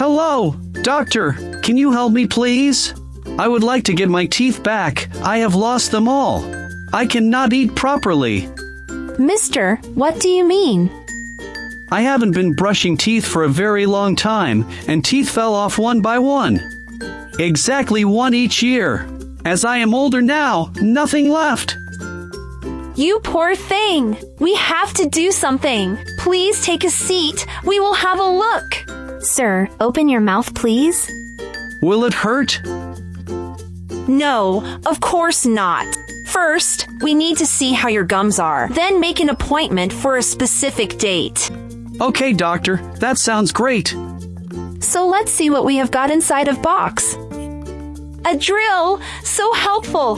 Hello, doctor. Can you help me, please? I would like to get my teeth back. I have lost them all. I cannot eat properly. Mister, what do you mean? I haven't been brushing teeth for a very long time, and teeth fell off one by one. Exactly one each year. As I am older now, nothing left. You poor thing. We have to do something. Please take a seat. We will have a look. Sir, open your mouth, please. Will it hurt? No, of course not. First, we need to see how your gums are. Then make an appointment for a specific date. Okay, doctor. That sounds great. So let's see what we have got inside of box. A drill! So helpful!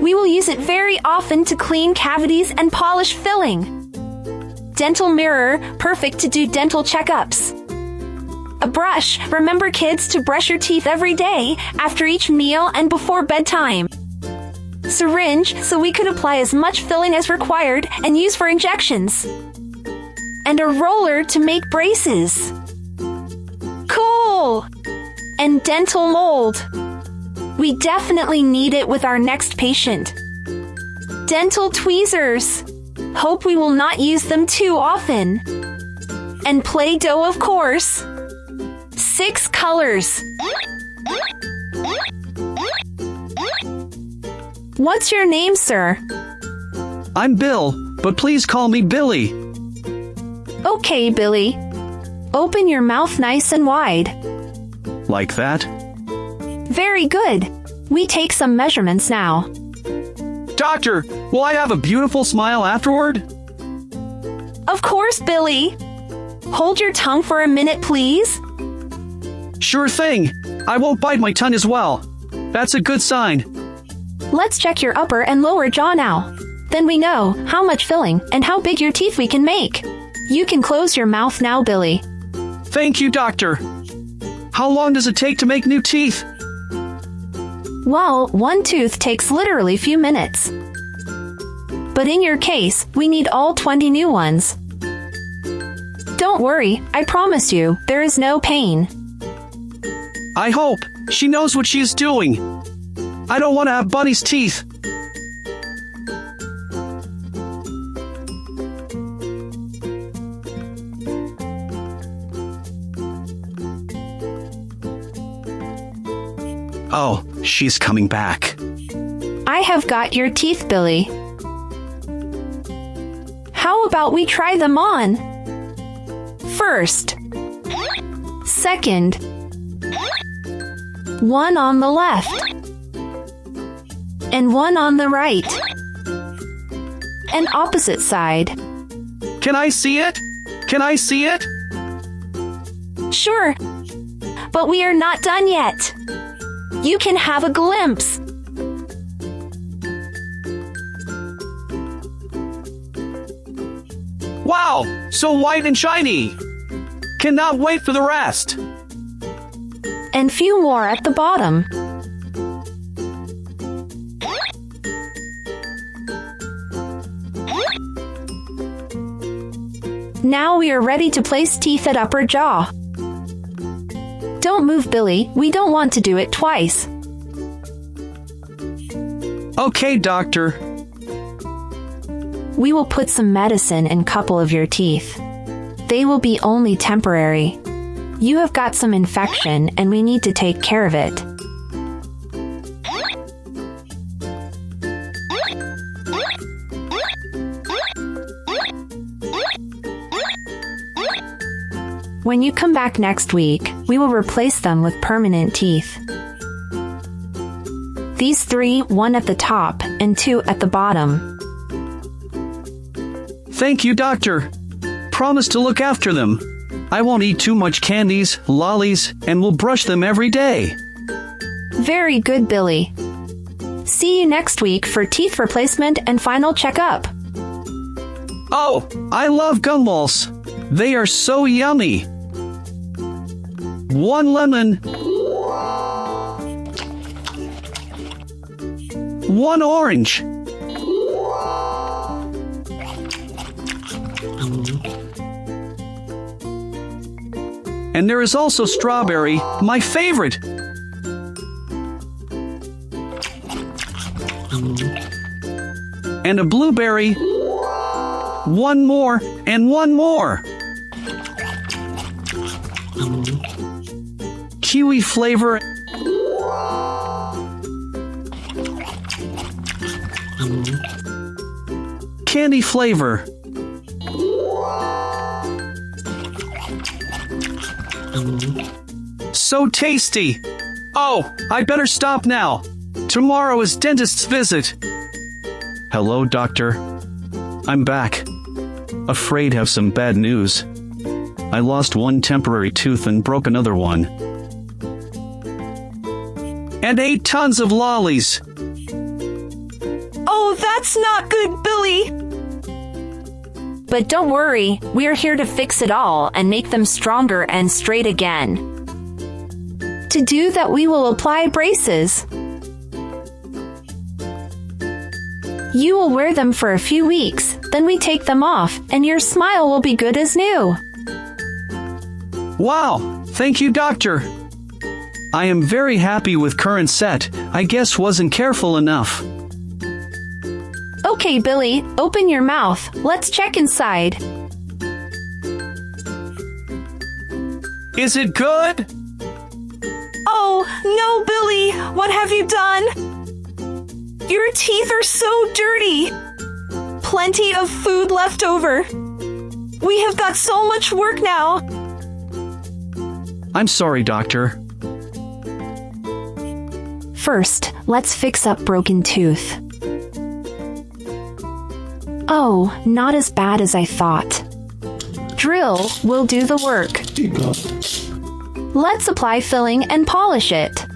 We will use it very often to clean cavities and polish filling. Dental mirror, perfect to do dental checkups. A brush, remember kids to brush your teeth every day, after each meal and before bedtime. Syringe, so we could apply as much filling as required and use for injections. And a roller to make braces. Cool! And dental mold. We definitely need it with our next patient. Dental tweezers. Hope we will not use them too often. And Play-Doh, of course. 6 colors. What's your name, sir? I'm Bill, but please call me Billy. Okay, Billy. Open your mouth nice and wide. Like that? Very good. We take some measurements now. Doctor, will I have a beautiful smile afterward? Of course, Billy. Hold your tongue for a minute, please. Sure thing. I won't bite my tongue as well. That's a good sign. Let's check your upper and lower jaw now. Then we know how much filling and how big your teeth we can make. You can close your mouth now, Billy. Thank you, doctor. How long does it take to make new teeth? Well, one tooth takes literally few minutes. But in your case, we need all 20 new ones. Don't worry, I promise you, there is no pain. I hope. She knows what she is doing. I don't want to have Bunny's teeth. Oh, she's coming back. I have got your teeth, Billy. How about we try them on? First. Second. One on the left. And one on the right. And opposite side. Can I see it? Can I see it? Sure. But we are not done yet. You can have a glimpse. Wow, so white and shiny. Cannot wait for the rest. And few more at the bottom. Now we are ready to place teeth at upper jaw. Don't move, Billy. We don't want to do it twice. Okay, doctor. We will put some medicine in a couple of your teeth. They will be only temporary. You have got some infection and we need to take care of it. When you come back next week, we will replace them with permanent teeth. These 3, 1 at the top and 2 at the bottom. Thank you, doctor. Promise to look after them. I won't eat too much candies, lollies, and will brush them every day. Very good, Billy. See you next week for teeth replacement and final checkup. Oh, I love gumballs. They are so yummy. 1 lemon. 1 orange. And there is also strawberry, my favorite. And a blueberry. One more and one more. Kiwi flavor. Candy flavor. So tasty. Oh, I better stop now. Tomorrow is dentist's visit. Hello, doctor. I'm back. Afraid have some bad news. I lost one temporary tooth and broke another one. And ate tons of lollies. Oh, that's not good, Billy. But don't worry, we're here to fix it all and make them stronger and straight again. To do that, we will apply braces. You will wear them for a few weeks, then we take them off, and your smile will be good as new. Wow, thank you, doctor. I am very happy with current set. I guess wasn't careful enough. Okay, Billy, open your mouth. Let's check inside. Is it good? Oh, no, Billy! What have you done? Your teeth are so dirty! Plenty of food left over. We have got so much work now. I'm sorry, doctor. First, let's fix up broken tooth. Oh, not as bad as I thought. Drill will do the work. Let's apply filling and polish it.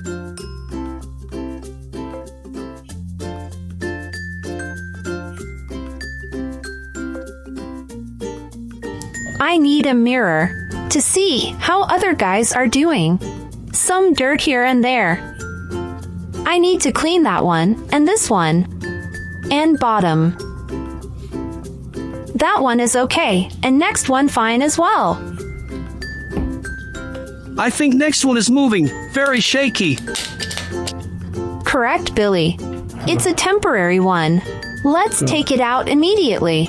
I need a mirror to see how other guys are doing. Some dirt here and there. I need to clean that one and this one. And bottom. That one is okay, and next one fine as well. I think next one is moving. Very shaky. Correct, Billy. It's a temporary one. Let's take it out immediately.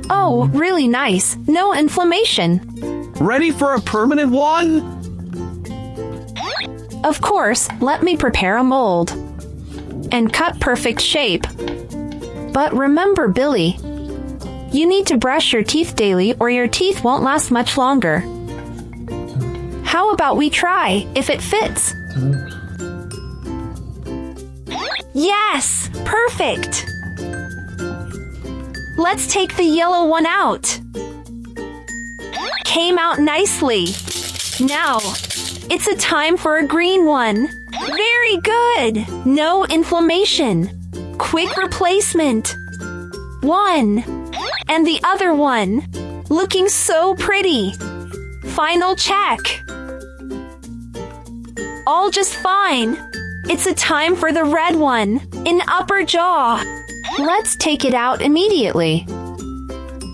Oh, really nice. No inflammation. Ready for a permanent one? Of course, let me prepare a mold. And cut perfect shape. But remember, Billy, you need to brush your teeth daily or your teeth won't last much longer. How about we try if it fits? Yes! Perfect! Let's take the yellow one out. Came out nicely. Now, it's a time for a green one. Very good! No inflammation. Quick replacement. One. And the other one. Looking so pretty. Final check. All just fine. It's a time for the red one. In upper jaw. Let's take it out immediately.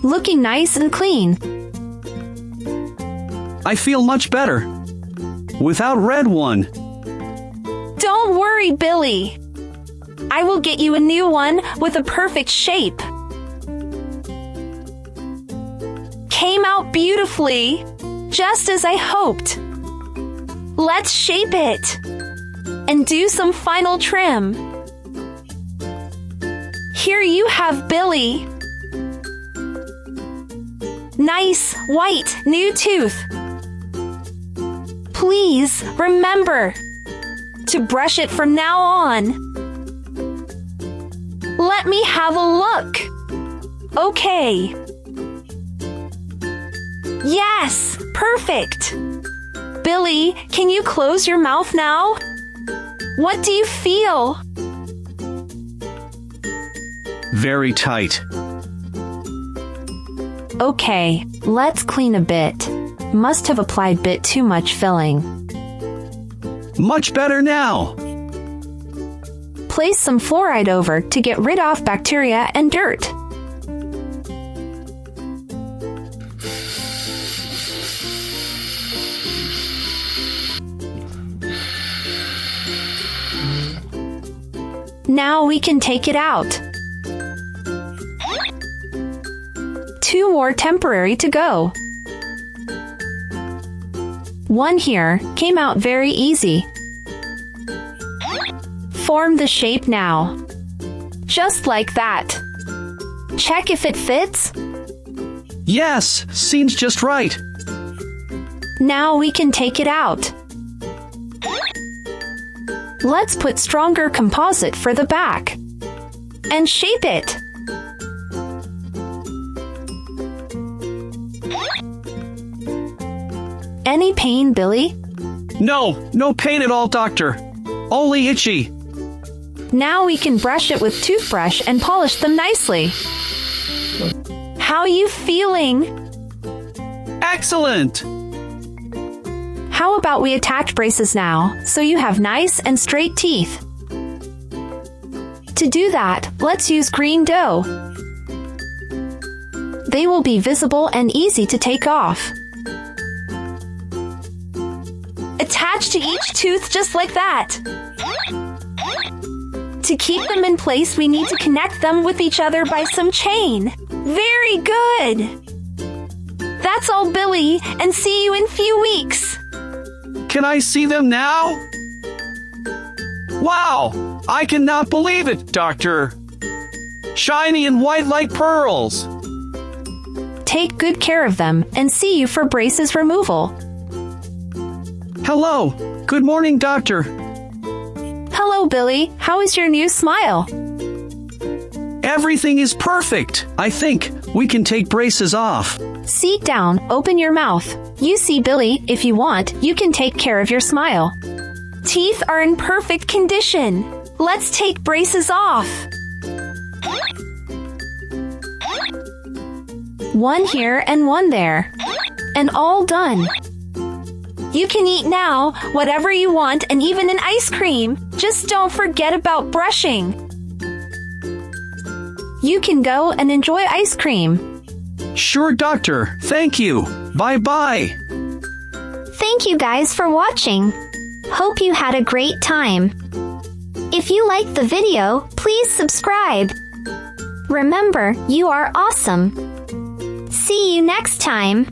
Looking nice and clean. I feel much better. Without red one. Don't worry, Billy. I will get you a new one with a perfect shape. Came out beautifully, just as I hoped. Let's shape it and do some final trim. Here you have Billy. Nice, white, new tooth. Please remember to brush it from now on. Let me have a look. Okay. Yes, perfect. Billy, can you close your mouth now? What do you feel? Very tight. Okay, let's clean a bit. Must have applied bit too much filling. Much better now. Place some fluoride over to get rid of bacteria and dirt. Now we can take it out. 2 more temporary to go. 1 here came out very easy. Form the shape now. Just like that. Check if it fits. Yes, seems just right. Now we can take it out. Let's put stronger composite for the back. And shape it. Any pain, Billy? No pain at all, doctor. Only itchy. Now we can brush it with toothbrush and polish them nicely. How are you feeling? Excellent! How about we attach braces now, so you have nice and straight teeth? To do that, let's use green dough. They will be visible and easy to take off. Attach to each tooth just like that. To keep them in place, we need to connect them with each other by some chain. Very good! That's all, Billy, and see you in a few weeks. Can I see them now? Wow! I cannot believe it, doctor. Shiny and white like pearls. Take good care of them and see you for braces removal. Hello. Good morning, doctor. Hello, Billy. How is your new smile? Everything is perfect. I think we can take braces off. Sit down, open your mouth. You see, Billy, if you want, you can take care of your smile. Teeth are in perfect condition. Let's take braces off. 1 here and 1 there. And all done. You can eat now, whatever you want, and even an ice cream. Just don't forget about brushing. You can go and enjoy ice cream. Sure, doctor. Thank you. Bye-bye. Thank you guys for watching. Hope you had a great time. If you liked the video, please subscribe. Remember, you are awesome. See you next time.